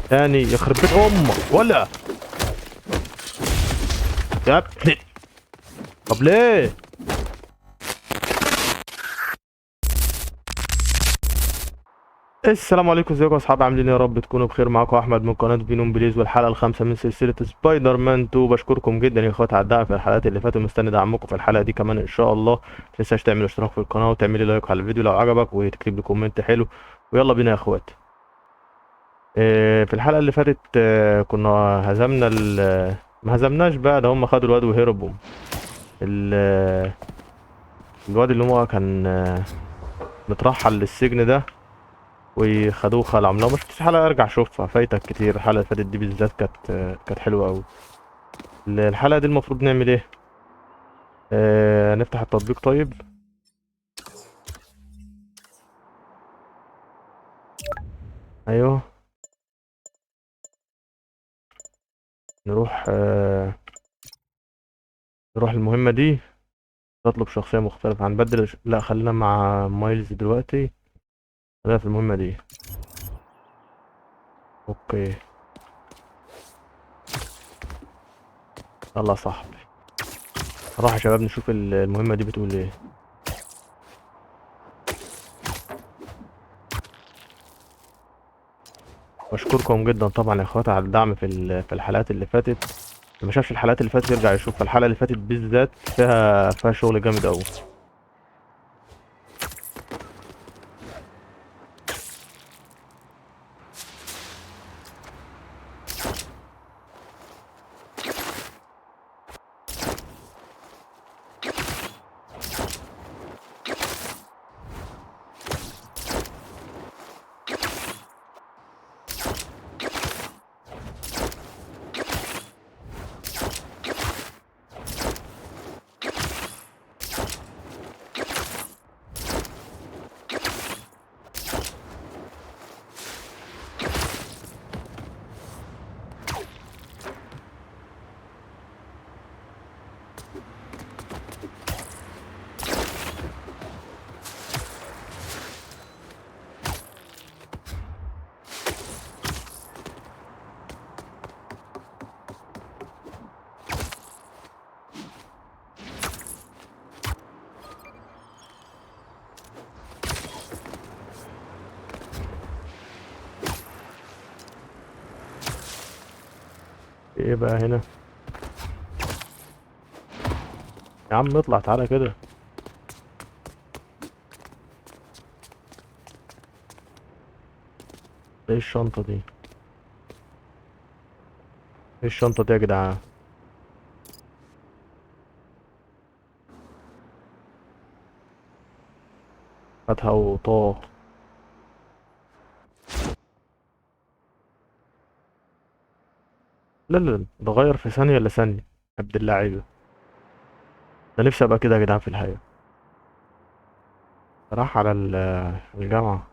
تاني يخرب بيت امك ولا يا ابني. طب ليه؟ السلام عليكم، ازيكم يا اصحابي؟ عاملين ايه؟ يا رب تكونوا بخير. معاكم احمد من قناه فينوم بليز، والحلقه الخامسه من سلسله سبايدر مان 2. بشكركم جدا يا اخوات على الدعم في الحلقات اللي فاتت، ومستني دعمكم في الحلقه دي كمان ان شاء الله. متنساش تعمل اشتراك في القناه وتعملي لايك على الفيديو لو عجبك، وتكتب لي كومنت حلو. ويلا بينا يا اخوات. في الحلقه اللي فاتت كنا هزمنا ما هزمناش بقى، ده هم خدوا الواد وهربوا. ال- الواد اللي هو كان مترحل للسجن ده، وخدوه خلع. لو ما شفتش حلقة ارجع شوفها، فايتك كتير. الحلقة اللي فاتت دي بالذات كانت حلوة قوي. الحلقة دي المفروض نعمل ايه؟ نفتح التطبيق طيب. ايوه، نروح نروح المهمة دي. تطلب شخصية مختلفة، هنبدل لا، خلينا مع مايلز دلوقتي. خلينا في المهمة دي. اوكي، يلا يا صاحبي. نروح يا شباب نشوف المهمة دي بتقول ايه. بشكركم جدا طبعا يا اخواتي على الدعم في الحلقات اللي فاتت. اللي ما شافش الحلقات اللي فاتت يرجع يشوف. الحلقة اللي فاتت بالذات فيها شغل جامد قوي. ايه بقى هنا؟ يا عم اطلع تعالى كده. ايه الشنطة دي؟ ايه الشنطة دي يا جدعان؟ هاتها وطاق. لا لا لا، ده غير في ثانية الا ثانية. عبد اللعيبة. ده نفسي ابقى كده يا جدعان في الحياة. راح على الجامعة.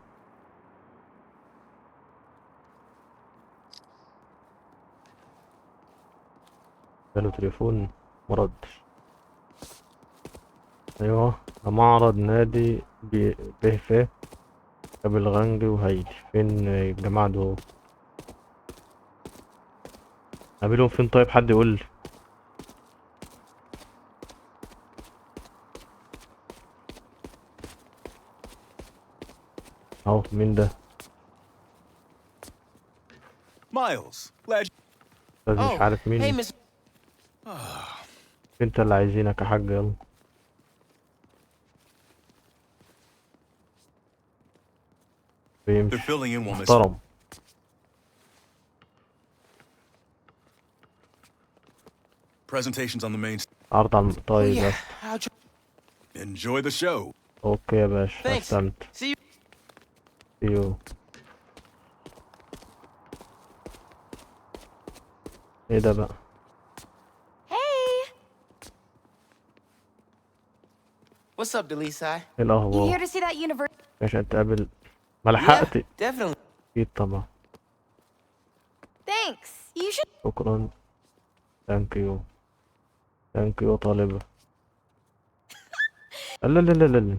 جاله تليفون مردش. ايوه، ده معرض نادي به ف بالغنج وهايدي. فين الجماعة دول؟ قابلهم فين طيب؟ حد يقول لي. اهو، مين ده؟ Miles, glad. لازم مش Oh, عارف hey, مين. Miss. انت اللي عايزينك يا حاج، يلا. They're بيمشي. filling in while Miss. محترم. Presentations on the main. عرض على Oh طيب yeah, يا اسطى. how'd you... Enjoy the show. اوكي يا باشا، Thanks. هستمتع. See you. ايوه. ايه ده بقى؟ Hey! What's up, Delisai? ايه You here الاخبار؟ to see that universe? عشان تقابل. ما Yeah, لحقت. definitely. اكيد طبعا. Thanks. You should. شكرا. ثانك يو. ثانك يو طالبة. لا لا لا لا لا.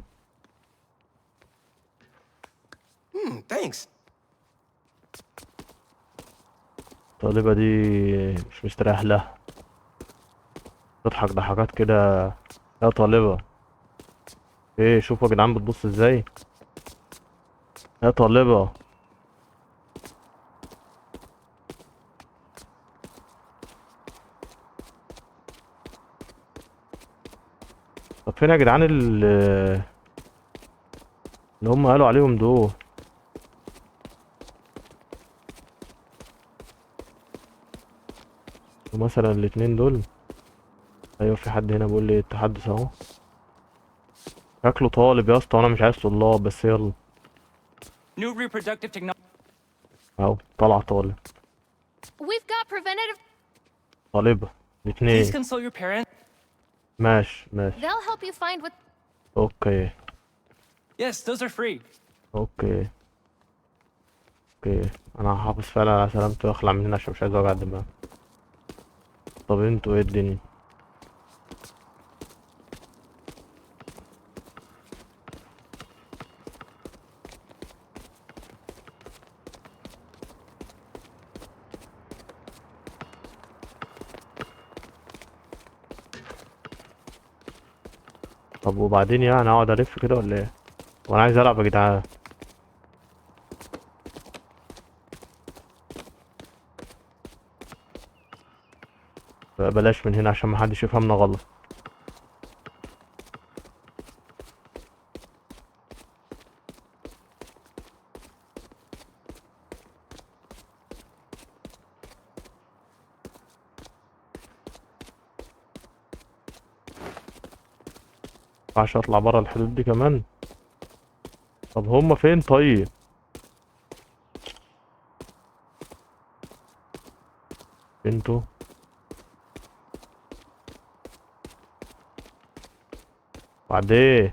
Thanks. الطالبة دي مش مستريح لها، تضحك ضحكات كده. يا طالبة، ايه شوفوا يا جدعان بتبص ازاي. يا طالبة، طب فين يا جدعان اللي هم قالوا عليهم دول؟ مثلا الاتنين دول. ايوه في حد هنا بيقول لي التحدث اهو. شكله طالب يا اسطى وانا مش عايز طلاب، بس يلا. New reproductive technology. اهو طلع طالب. We've got preventative. طالبة Please الاتنين. consult your parents. ماشي ماشي. They'll help you find what. اوكي Yes, those are free. اوكي اوكي. انا هحافظ فعلا على سلامتي واخلع من هنا عشان مش عايز اوجع دماغي. طب انتوا ايه الدنيا؟ طب وبعدين يعني اقعد الف كده ولا ايه؟ وانا عايز العب يا جدعان. بلاش من هنا عشان محدش يفهمنا غلط. مينفعش اطلع برا الحدود دي كمان. طب هما فين طيب؟ انتوا بعدين.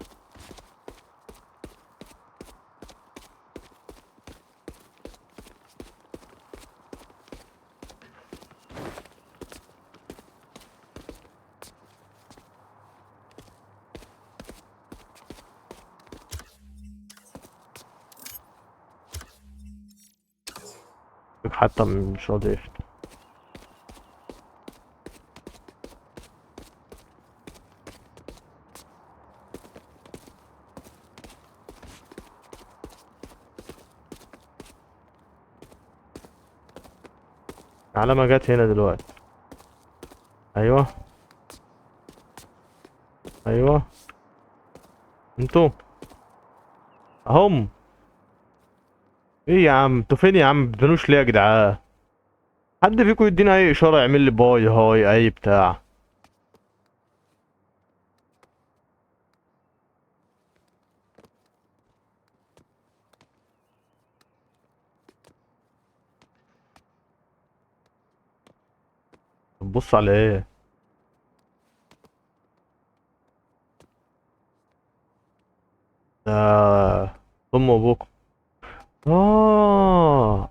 حتى مش راضي يفتح. على ما جت هنا دلوقتي. ايوه ايوه. انتوا اهم. ايه يا عم انتوا فين يا عم؟ بتبانوش ليه يا جدعان؟ حد فيكم يدينا اي اشاره، يعمل لي باي هاي اي بتاع. بتبص على ايه؟ ده ام وابوكم. اه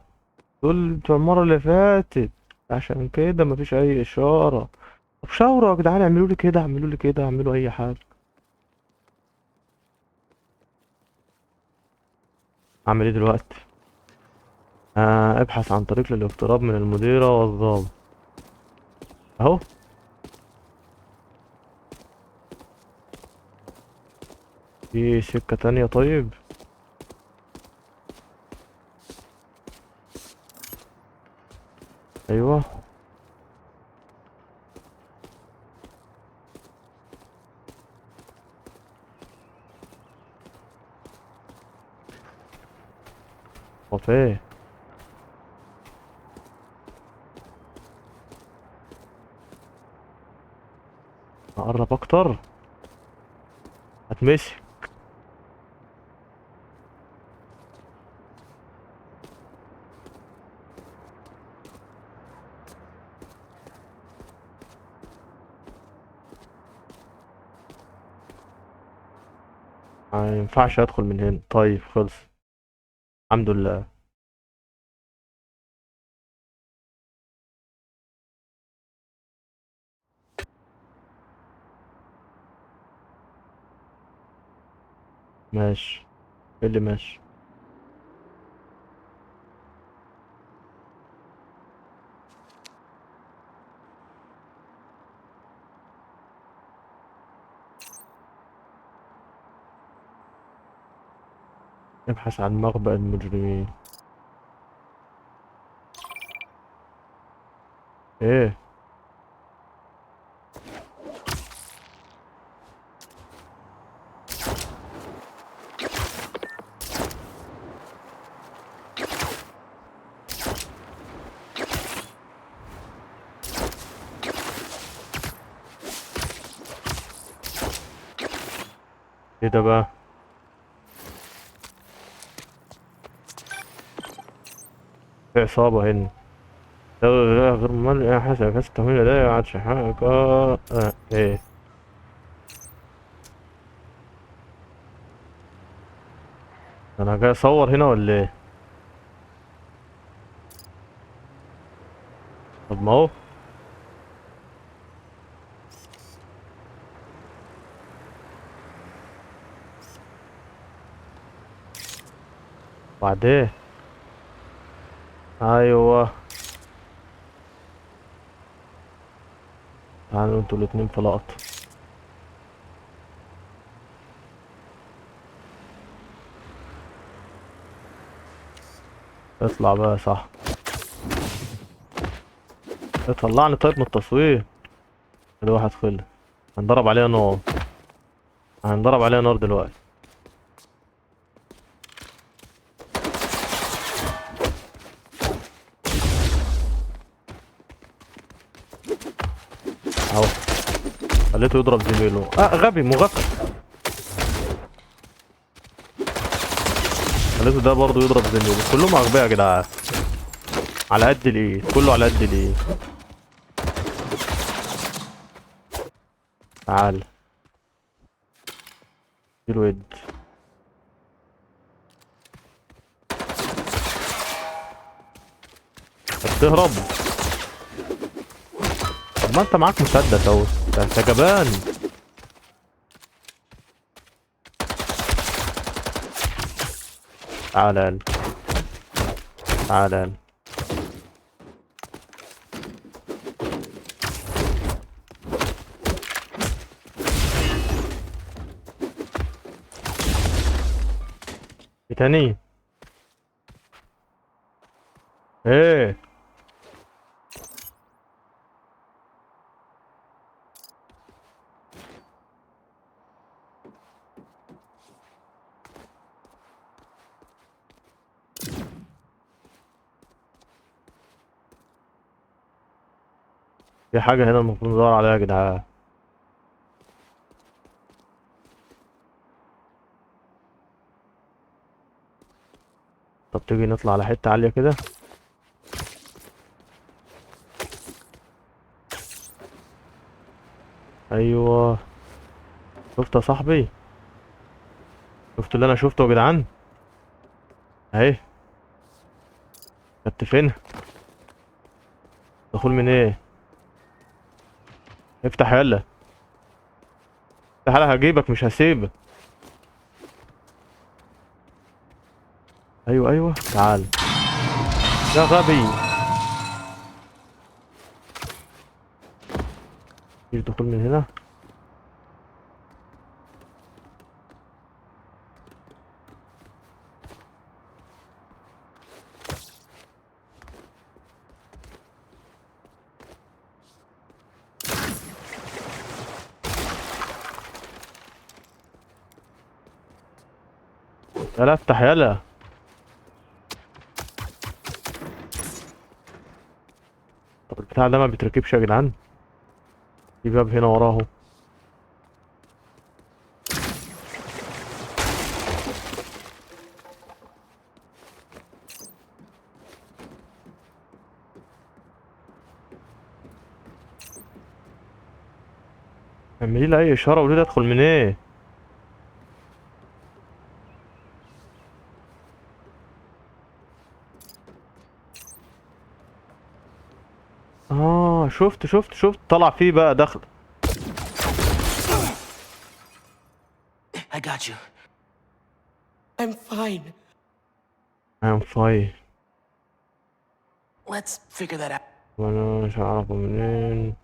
دول بتوع المره اللي فاتت، عشان كده مفيش اي اشاره. طب شاوروا يا جدعان، اعملوا لي كده اعملوا لي كده اعملوا اي حاجه. اعمل ايه دلوقتي؟ ابحث عن طريق للاقتراب من المديره والضابط. اهو. في سكه تانية طيب؟ ايوه. طب ايه؟ اقرب اكتر. هتمشي. ما ينفعش ادخل من هنا، طيب خلص. الحمد لله. ماشي. ايه اللي ماشي؟ ابحث عن مخبأ المجرمين. ايه؟ ايه ده بقى؟ في عصابة هنا. لا غير مرئي حسب كاس التمويل ده ما عادش حاجة. ايه؟ انا جاي اصور هنا ولا ايه؟ طب ما هو. بعدين. ايوه. تعالوا انتوا الاتنين في لقطة. اطلع بقى صح. طلعني طيب من التصوير. ده واحد خلص. هنضرب عليها نار. هنضرب عليها نار دلوقتي. اهو. خليته يضرب زميله. غبي مغفل. خليته ده برضه يضرب زميله. كلهم اغبياء يا جدعان. على قد الايد. كله على قد الايد. تعال. الود. تهرب. طب ما انت معاك مسدس اهو. انت جبان. تعال يلا. تعال يلا. إيه تاني؟ ايه؟ في حاجة هنا المفروض ندور عليها يا جدعان. طب تيجي نطلع على حتة عالية كده. ايوه. شفت يا صاحبي؟ شفت اللي انا شفته يا جدعان؟ اهي. كنت فين؟ دخول من ايه؟ افتح يلا. افتح يلا هجيبك مش هسيبك. ايوه ايوه تعال. يا غبي. مفيش دخول من هنا. يلا افتح يلا. طب البتاع ده ما بيتركبش يا جدعان. في باب هنا وراه. اعملي لي اي اشاره وقولي لي ادخل من ايه. شفت طلع فيه بقى دخل. I got you. I'm fine. I'm fine. Let's figure that out. وانا مش هعرفه منين.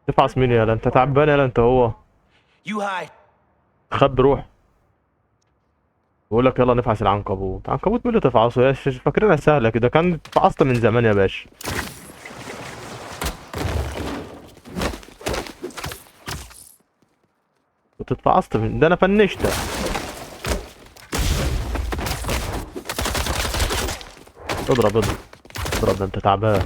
تفعص مين يالا انت تعبان يالا انت هو. You hide. خبي روح. بقول لك يلا نفعص العنكبوت. عنكبوت مين اللي تفعصه يا فاكرينها سهله كده؟ كان اتفعصت من زمان يا باشا. كنت اتفعصت من ده، انا فنشتك. اضرب اضرب اضرب، ده انت تعبان.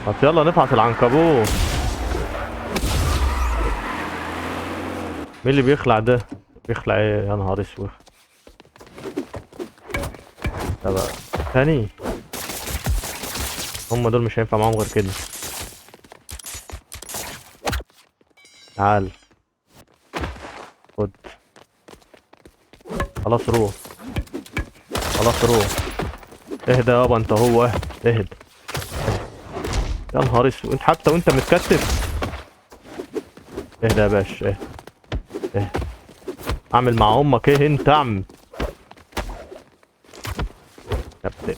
طب يلا نفعص العنكبوت. مين اللي بيخلع ده؟ بيخلع ايه يا نهار اسود؟ طب تاني، هم دول مش هينفع معاهم غير كده. تعال خد. خلاص روح، خلاص روح. اهدى يابا انت، هو اهدى. يا نهار اسود، انت حتى وانت متكتف. اهدى يا باشا، اهدى اهدى. اعمل مع امك ايه انت؟ اعمل يا بتقل.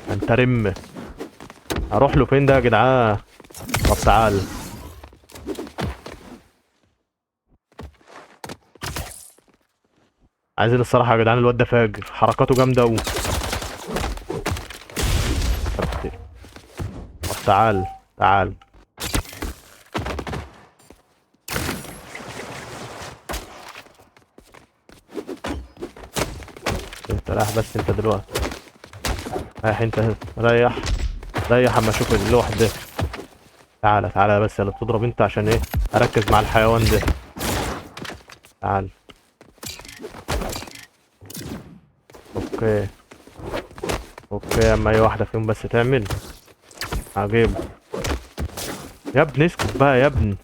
انت رم. هروح له فين ده يا جدعان؟ طب تعال. عايزين الصراحه يا جدعان، الواد ده فاجر، حركاته جامده اوي. طب تعال تعال. انت رايح بس انت دلوقتي، رايح انت، ريح ريح اما اشوف اللوح ده. تعالى تعالى بس اللي بتضرب انت، عشان ايه؟ اركز مع الحيوان ده. تعال. اوكي اوكي، اما اي واحده فيهم بس تعمل هجيب. يا ابني اسكت بقى يا ابني،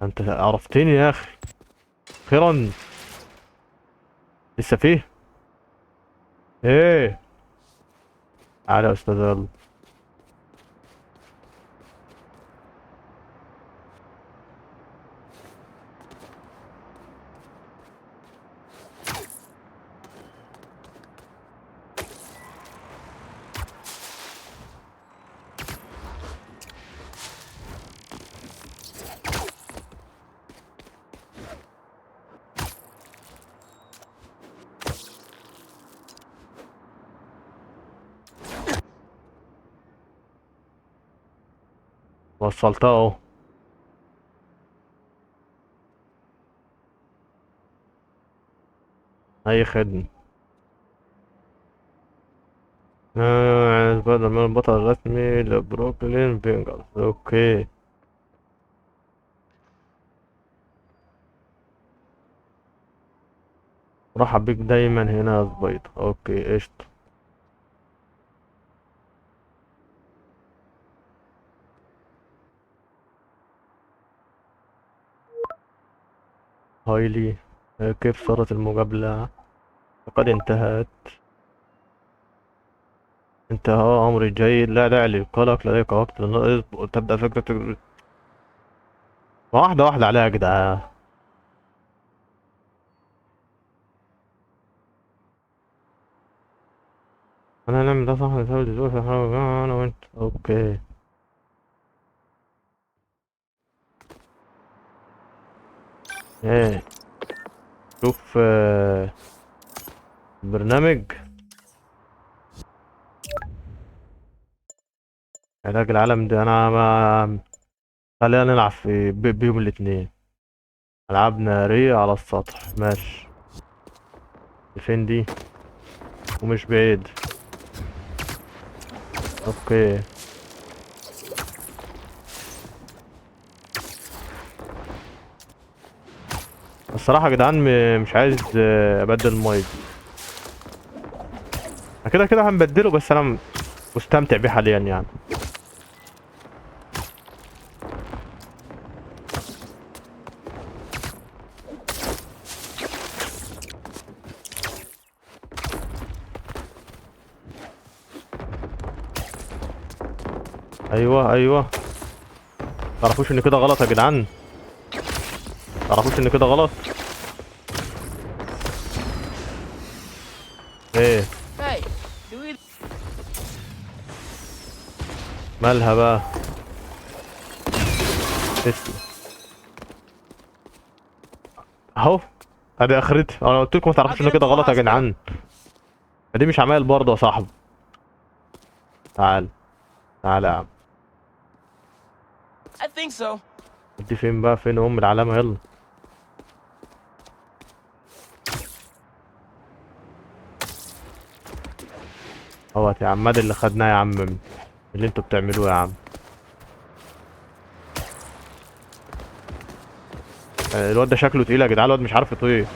انت عرفتني يا اخي. خيرا. لسه فيه ايه؟ تعالى يا استاذ يلا. وصلتها اهو. اي خدمه. بدل من البطل الرسمي لبروكلين بينجرز. اوكي. مرحب بيك دايما هنا يا زبيط. اوكي قشطة. هايلي. كيف صارت المقابلة؟ لقد انتهت. انتهى أمر جيد، لا داعي للقلق، لديك وقت تبدأ فكرة. واحدة واحدة عليها يا جدعان. أنا نعمل ده صح، نسوي دلوقتي في أنا وأنت. أوكي. ايه شوف برنامج علاج العالم ده. أنا ما خلينا نلعب في بيهم الاتنين. ألعاب نارية على السطح، ماشي. فين دي؟ ومش بعيد. اوكي. الصراحة يا جدعان مش عايز ابدل المايك. كده كده هنبدله، بس انا مستمتع بيه حاليا يعني. ايوه ايوه. تعرفوش ان كده غلط يا جدعان؟ تعرفوش ان كده غلط؟ ايه Hey, do we... مالها بقى؟ تسلا اهو. ادي اخرتي. انا قلت لكم ما تعرفوش ان كده غلط يا جدعان. دي مش عمايل برضه يا صاحبي. تعال تعال يا عم. I think so. دي فين بقى؟ فين العلامة؟ يلا. اهوت يا عم. ده اللي خدناه يا عم اللي انتوا بتعملوه يا عم. الواد ده شكله تقيل يا جدعان. الواد مش عارف يطير.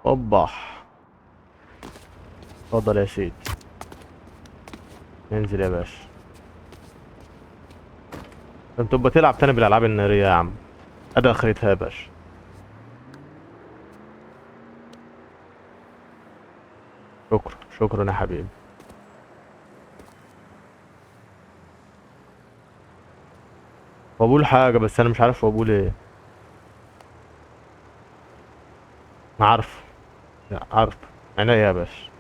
اوبا. اتفضل يا سيدي. انزل يا باشا. انت تبقى تلعب تاني بالالعاب النارية يا عم. ادي اخرتها يا باشا. شكرا شكرا يا حبيبي. بقول حاجة بس انا مش عارف بقول ايه. عارف. لا عارف. عينيا يا باشا.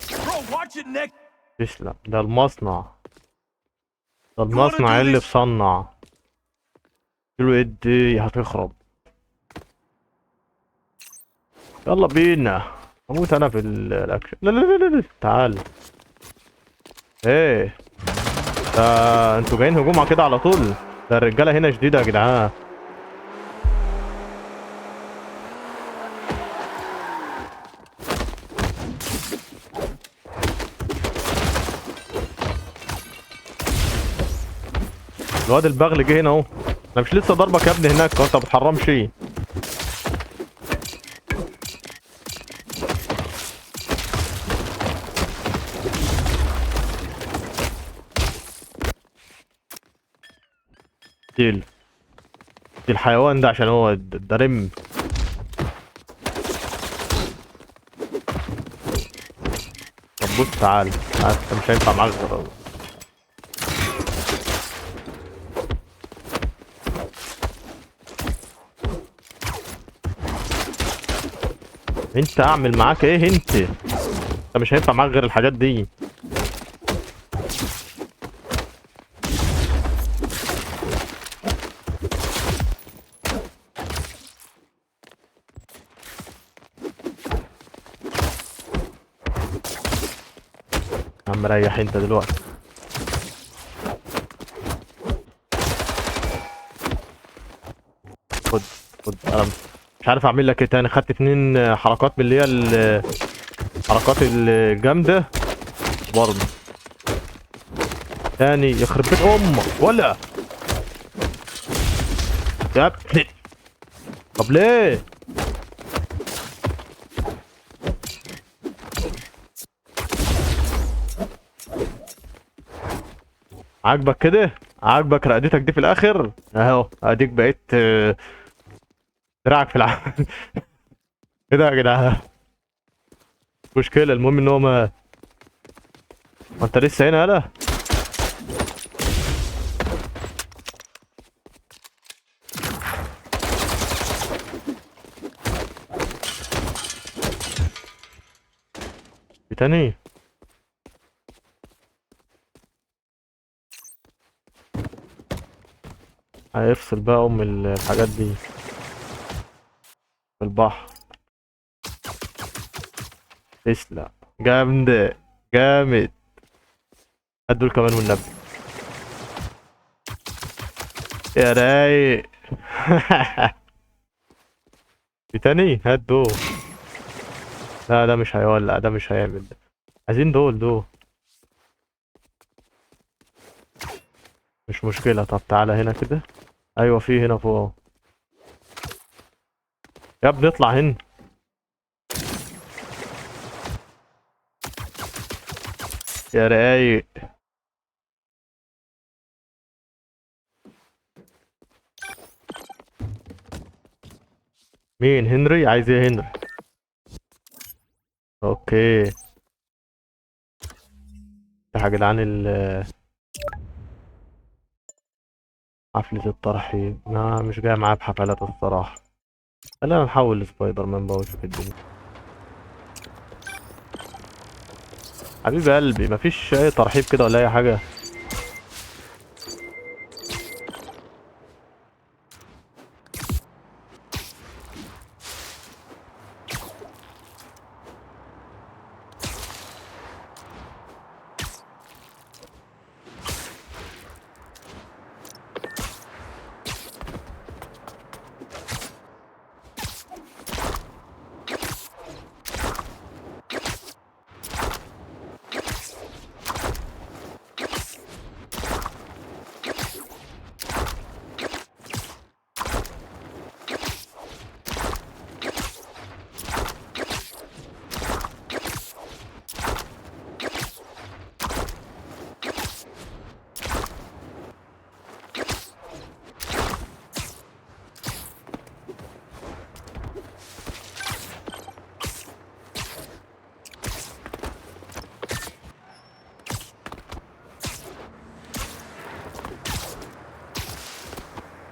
Bro, watch it next. تسلم. ده المصنع. ده المصنع اللي بصنع. قلت له ادي هتخرب. يلا بينا. اموت انا في الاكشن. لا لا لا لا لا. تعال. ايه ده؟ انتوا جايين هجوم كده على طول؟ ده الرجاله هنا شديده يا جدعان. الواد البغل جه هنا اهو. انا مش لسه ضربك يا ابني هناك وانت ما بتحرمش ايه؟ دي الحيوان ده عشان هو ده رم. طب بص تعال تعال. انت مش هينفع معاك غير انت. اعمل معاك ايه انت مش هينفع معاك غير الحاجات دي. يا عم ريح انت دلوقتي. خد خد. انا مش عارف اعمل لك ايه تاني. خدت 2 حركات من اللي هي الحركات الجامده برضه. تاني يخرب بيت امك ولا يا ابني. طب ليه؟ عاجبك كده؟ عاجبك رقدتك دي في الاخر؟ اهو اديك بقيت دراعك في ايه ده يا جدعان؟ مشكلة. المهم ان هو ما انت لسه هنا. يالا في تاني. هيفصل بقى الحاجات دي في البحر. تسلا جامدة. جامد. هات دول كمان والنبي. يا رايق. في تاني. هات دول. لا ده مش هيولع، ده مش هيعمل ده. عايزين دول. مش مشكلة. طب تعالى هنا كده. ايوه في هنا فوق اهو. يا ابني اطلع هنا. يا رايق. مين هنري؟ عايز ايه هنري؟ اوكي. يا جدعان حفلة الترحيب ما مش جاي معايا بحفلات الصراحة. خلينا نحول لسبايدر مان بقى ونشوف الدنيا. حبيب قلبي مفيش اي ترحيب كده ولا اي حاجة؟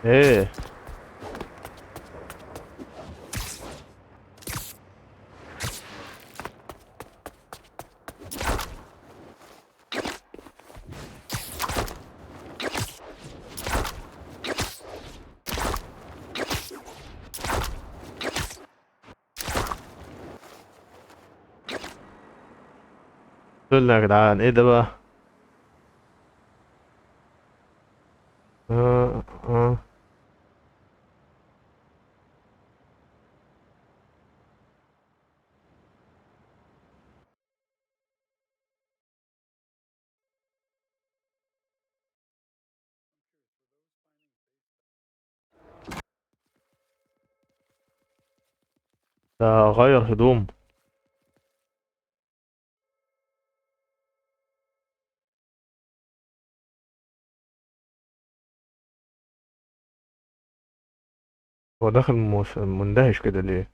ايه. قلنا يا جدعان ايه ده بقى؟ آه آه. ده غير هدوم. هو داخل مندهش كده ليه؟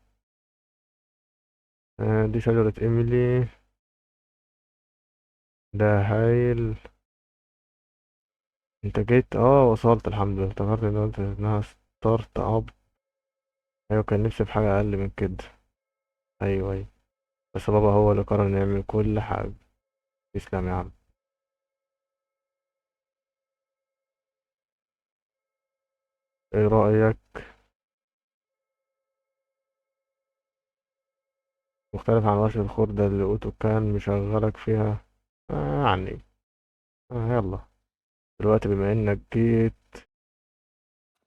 دي شجرة ايميلي. ده هايل. انت جيت وصلت الحمد لله. افتكرت ان قلت انها ستارت اب. ايوه كان نفسي في حاجة اقل من كده. ايوه. بس بابا هو اللي قرر نعمل كل حاجة. تسلم يا عم. ايه رأيك؟ مختلف عن ورشة الخردة اللي اوتو كان مشغلك فيها. يعني. يلا. دلوقتي بما انك جيت،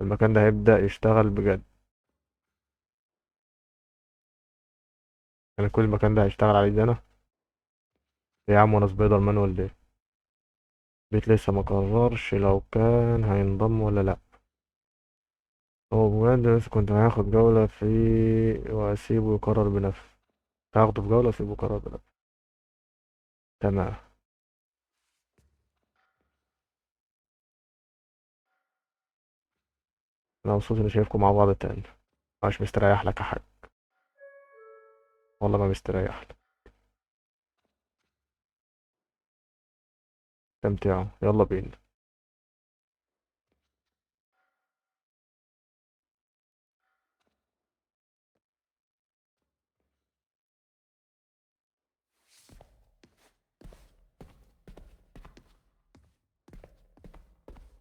المكان ده هيبدأ يشتغل بجد. يعني كل المكان ده هيشتغل عليه ده انا. إيه يا عم وانا سبايدر مان ولا ايه؟ بيت لسه ما قررش لو كان هينضم ولا لا. هو بجد بس كنت هاخد جولة واسيبه يقرر بنفسه. هاخده في جولة واسيبه يقرر بنفسه. تمام. انا مبسوط اني شايفكم مع بعض تاني. مش مستريح لك يا حاج. والله ما مستريح لك. استمتعوا يلا بينا.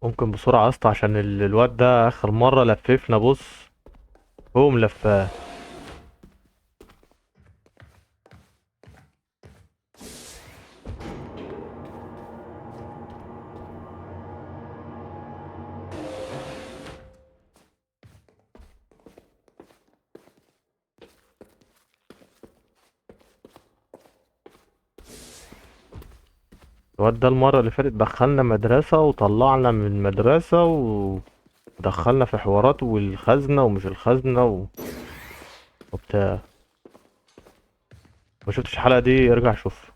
ممكن بسرعة يا اسطى عشان الواد ده اخر مرة لففنا بص. هو ملفاه. الواد ده المرة اللي فاتت دخلنا مدرسة وطلعنا من المدرسة ودخلنا في حوارات والخزنة ومش الخزنة وبتاع. ما شفتش الحلقة دي ارجع شوف،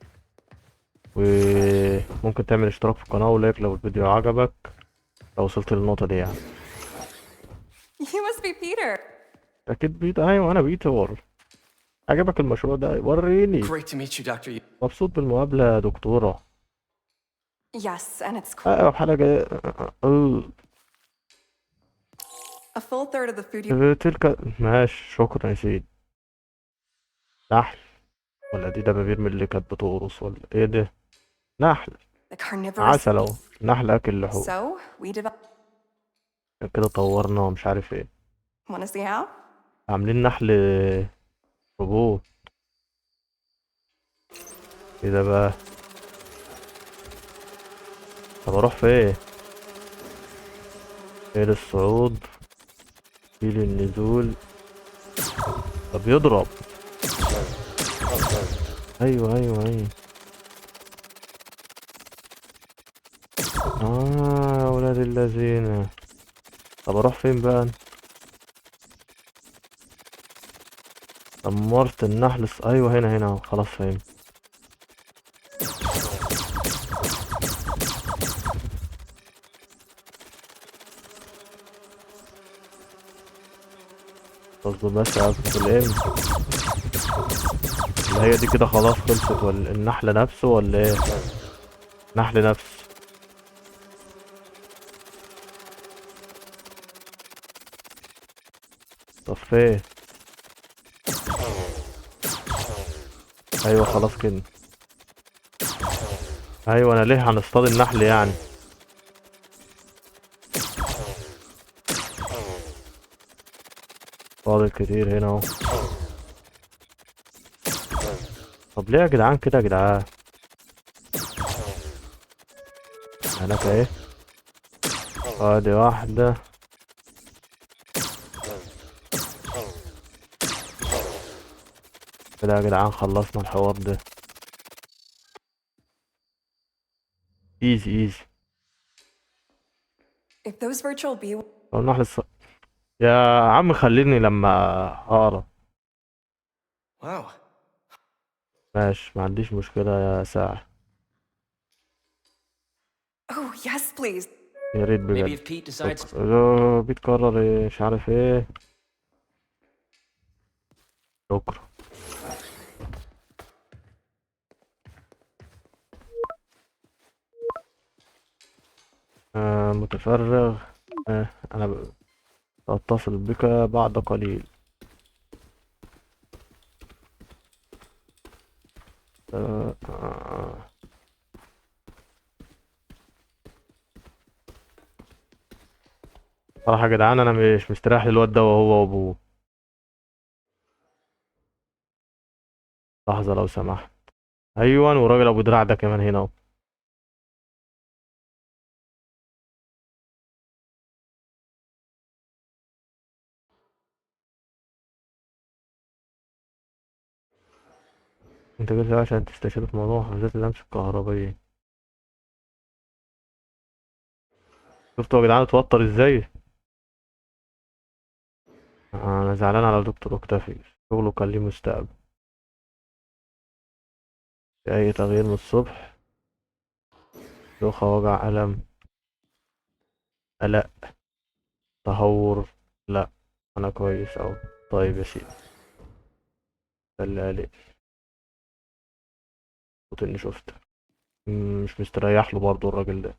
وممكن تعمل اشتراك في القناة ولايك لو الفيديو عجبك لو وصلت للنقطة دي يعني. You must be Peter. أكيد أيوة أنا بيتر. عجبك المشروع ده وريني. Great to meet you, Dr. Yu. مبسوط بالمقابلة يا دكتورة. Yes, and it's cool. أيوة حلقة جاية. A full third of the food you تلك ماشي شكرا يا سيدي. نحل ولا دي دبابير من اللي كانت بتقرص ولا ايه ده؟ نحل. the carnivorous. عسل اهو. نحل اكل لحوم. So we developed. كده طورنا ومش عارف ايه. Want to see how? عاملين نحل روبوت. ايه ده بقى؟ طب اروح فين؟ ايه للصعود، في للنزول. طب يضرب. ايوه ايوه ايوه. يا ولاد اللذينة. طب اروح فين بقى؟ دمرت النحل ايوه هنا اهو خلاص فهمت. اصبر بس اقفل الام. اللي هي دي كده خلاص خلصت ولا النحل نفسه ولا ايه؟ نحل نفسه. طب فين؟ ايوه خلاص كده. ايوه انا ليه هنصطاد النحل يعني؟ فاضل كتير هنا اهو. طب ليه يا جدعان كده يا جدعان؟ هناك اهي. ادي واحدة. كده يا جدعان خلصنا الحوار ده. ايزي ايزي. If those virtual bee. لو النحل يا عم خليني لما اقرا. Wow. ماشي ما عنديش مشكلة يا ساعة. Oh yes, please. يا ريت Maybe بجد. if Pete decides. بيتكرر إيه، مش عارف ايه. شكرا. متفرغ. انا سأتصل بك بعد قليل. آه، آه. صراحة يا جدعان انا مش مستريح للواد ده وهو وابوه. لحظة لو سمحت. ايوه وراجل ابو دراع ده كمان هنا اهو. انت جيت هنا عشان تستشير في موضوع حفظات اللمس الكهربائية. شفتوا يا جدعان اتوتر ازاي؟ انا زعلان على دكتور اكتافي. شغله كان ليه مستقبل. في اي تغيير من الصبح؟ دوخة وجع ألم قلق تهور. لا انا كويس اوي. طيب يا سيدي. ده اللي قالي. قلت اني شفت. مش مستريح له برضه الراجل ده.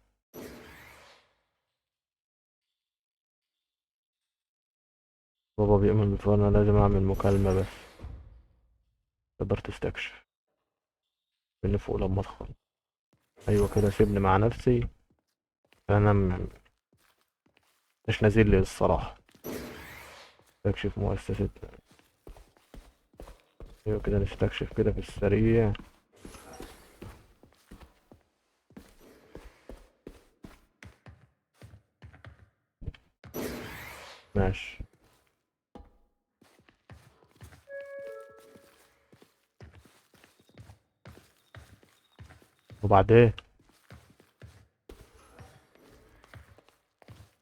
بابا بيؤمن بفضل انا لازم اعمل مكالمة بس تقدر تستكشف مني فوق لما ادخل. ايوه كده سيبني مع نفسي. انا مش نازل لي الصراحة. استكشف مؤسسة. ايوه كده نستكشف كده في السريع. ماشي. وبعدين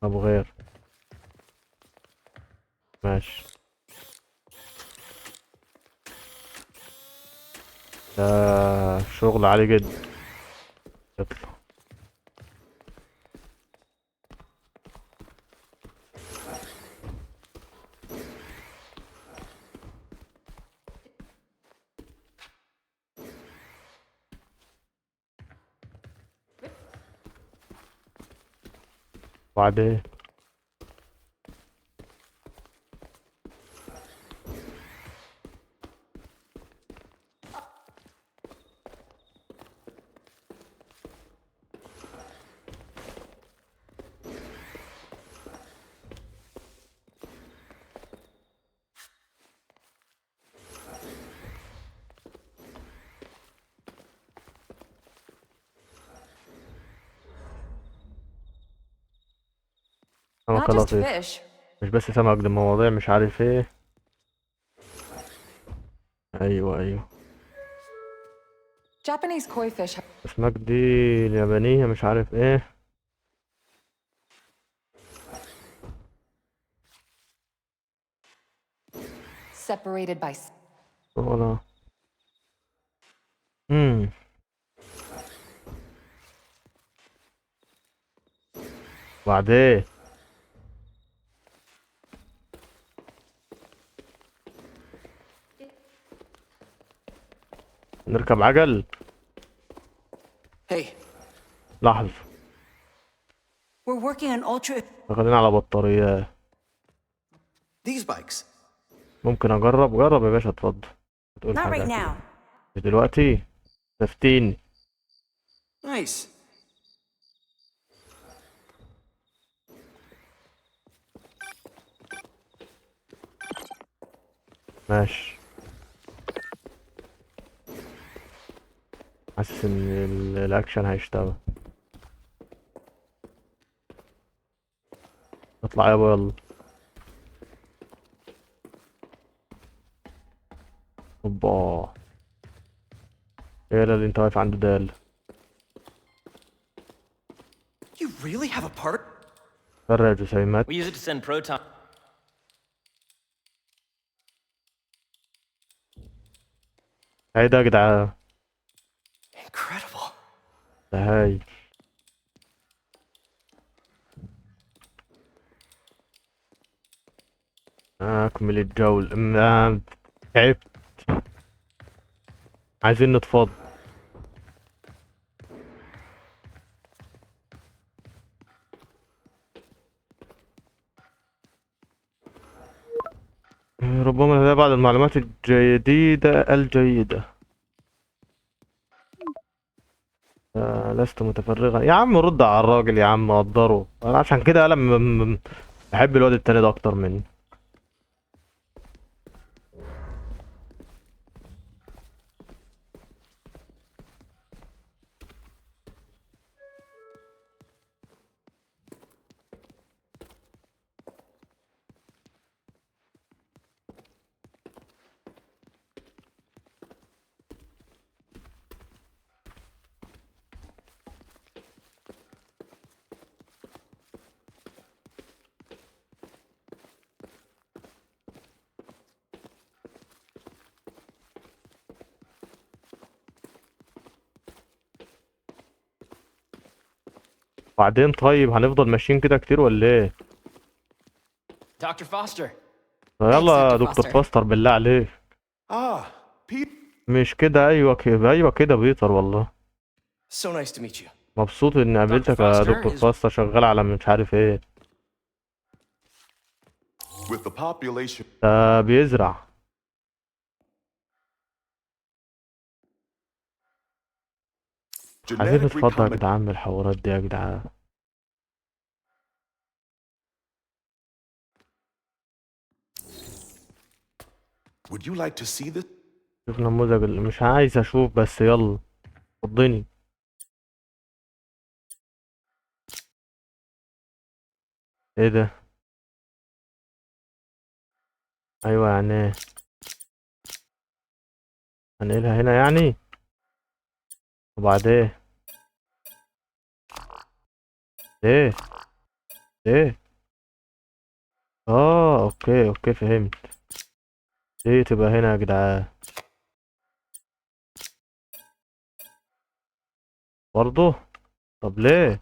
ابو غير. ماشي. ده شغل عالي جدا. اطلع. وبعدين سمكة Not just لطيفة. fish. مش بس سمك، ده مواضيع مش عارف ايه. ايوه ايوه. Japanese koi fish. اسماك دي اليابانية مش عارف ايه. Separated by. ولا. امم وبعدين نركب عجل. Hey, لحظة. We're working on ultra. شغالين على بطاريات. these bikes. ممكن اجرب. جرب يا باشا، اتفضل. تقول Not حاجة right now. مش دلوقتي. تفتيني. Nice. ماشي. حاسس ان الاكشن هيشتغل. اطلع يابا يلا. اوبا. ايه ده اللي انت واقف عنده ده؟ You really have a part? فرق جسيمات. We use it to send proton. ايه ده يا جدعان؟ Incredible. ده هاي. اكمل الجولة. تعبت. عايزين نتفضل. ربما هذا بعض المعلومات الجديدة. لست متفرغا يا عم. رد على الراجل يا عم، قدره. انا عشان كده انا بحب الواد التاني ده اكتر مني. بعدين طيب هنفضل ماشيين كده كتير ولا ايه؟ Dr. Foster. يلا يا Dr. دكتور Foster. فاستر بالله عليك. Ah, Pete. مش كده. ايوه كده، ايوه كده بيتر والله. So nice to meet you. مبسوط اني قابلتك يا Foster دكتور is- فاستر. شغال على مش عارف ايه. With the population. ده بيزرع. عايزين Genetic نتفضل يا recombination. جدعان من الحوارات دي يا جدعان. Would you like to see this? شوف نموذج مش عايز اشوف بس يلا. فضني. ايه ده؟ ايوه يعني ايه؟ هنقلها هنا يعني. وبعدين ايه؟ ايه؟ اه، اوكي اوكي، فهمت. ليه تبقى هنا يا جدعان؟ برضه؟ طب ليه؟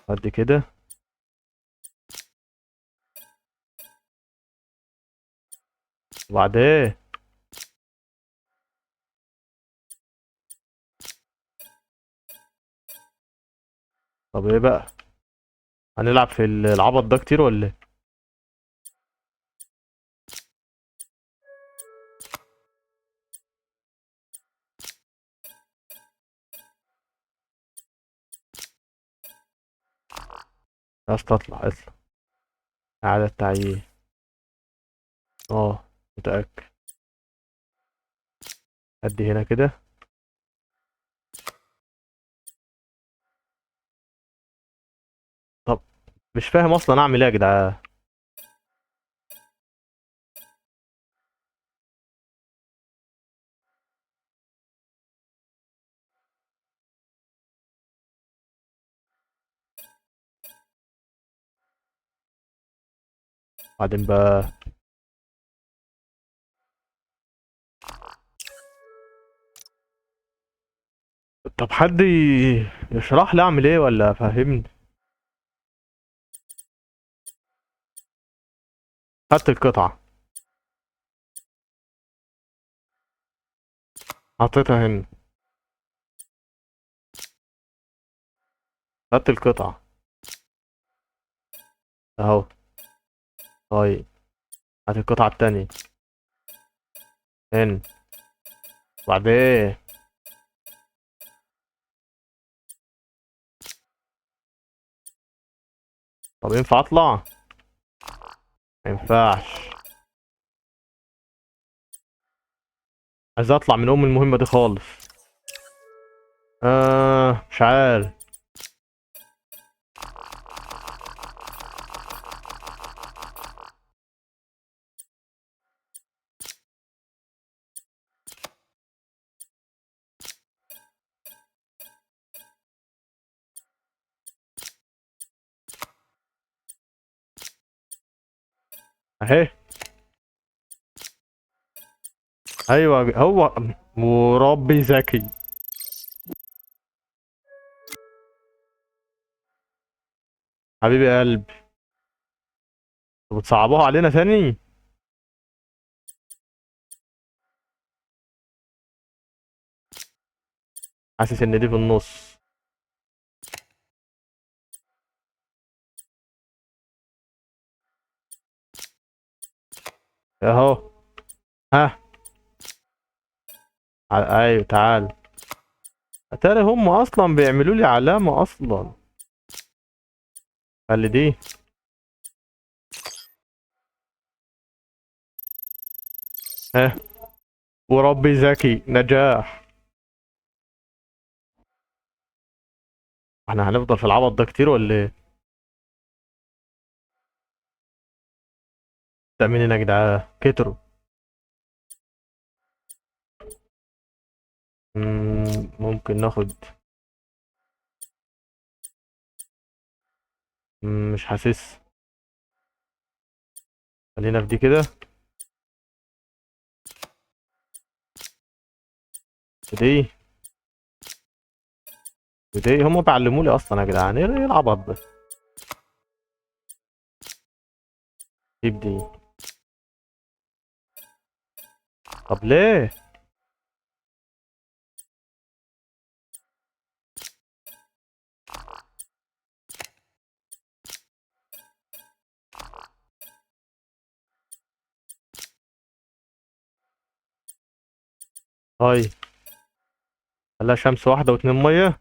قد كده. وبعدين؟ طب ايه بقى؟ هنلعب في العبط ده كتير ولا ايه؟ يا اسطى اطلع اطلع. اعادة تعيين. اه، متأكد. ادي هنا كده. طب مش فاهم اصلا اعمل ايه يا جدعان. بعدين بقى. طب حد يشرح لي اعمل ايه ولا فهمني. خدت القطعة. حطيتها هنا. خدت القطعة. اهو. طيب. هات القطعة التانية. هنا. بعدين. طب ينفع اطلع؟ ما ينفعش. عايز اطلع من المهمة دي خالص. مش عارف. اهي. ايوه هو. وربي ذكي. حبيبي قلبي. بتصعبوها علينا ثاني. حاسس ان دي في النص. اهو. ها. ايوه تعال. اتاري هم اصلا بيعملوا لي علامة اصلا. خلي دي. ها. وربي ذكي نجاح. احنا هنفضل في العبط ده كتير ولا ايه؟ تأميننا يا جدعان كتروا. ممكن ناخد. مش حاسس. خلينا في دي كده. ودي. ودي هم بيعلموا لي اصلا يا جدعان، ايه العبط ده. جيب دي. طب ليه؟ طيب. خليها شمس واحدة واتنين مية.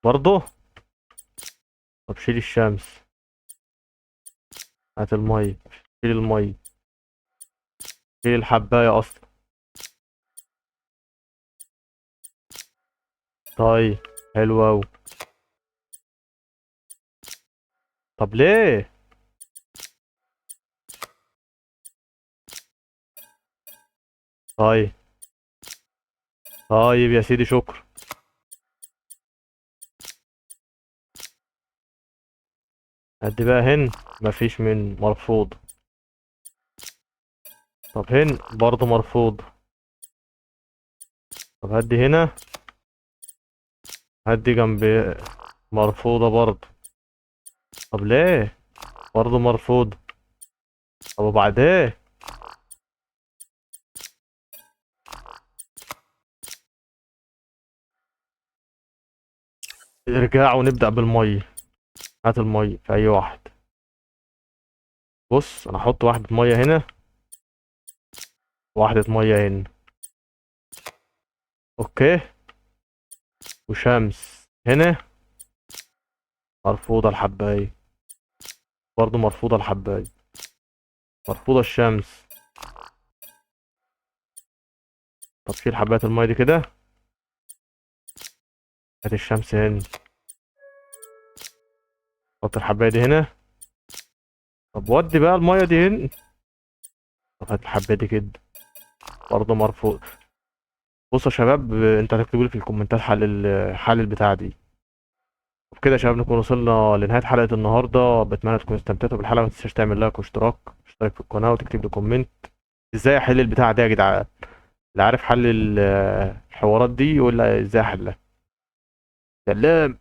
برضه. طب شيل الشمس. هات المية. شيل المية. شيل الحباية اصلا. طيب. حلو اوي. طب ليه؟ طيب طيب يا سيدي، شكرا. ادي بقى هن، مفيش من مرفوض. طب هن برضه مرفوض. طب هدي هنا، هدي جنب، مرفوضة برضه. طب ليه؟ برضه مرفوض. طب وبعدين؟ ارجع ونبدأ بالمية. هات المية في أي واحد. بص أنا هحط واحدة مية هنا، واحدة مية هنا. أوكي. وشمس هنا، مرفوضة الحباية. برضه مرفوضة الحباية. مرفوضة الشمس. طب شيل حباية المية دي كده. هات الشمس هنا. حط الحباية دي هنا. طب ودي بقى المية دي هنا. طب هات الحباية دي كده. برضه مرفوض. بصوا يا شباب، انتوا هتكتبوا لي في الكومنتات حل البتاع دي. وبكده يا شباب نكون وصلنا لنهاية حلقة النهاردة. بتمنى تكونوا استمتعتوا بالحلقة. ما تنساش تعمل لايك واشتراك، اشترك في القناة وتكتب لي كومنت ازاي احل البتاع ده يا جدعان. اللي عارف حل الحوارات دي يقول لي ازاي احلها. سلام.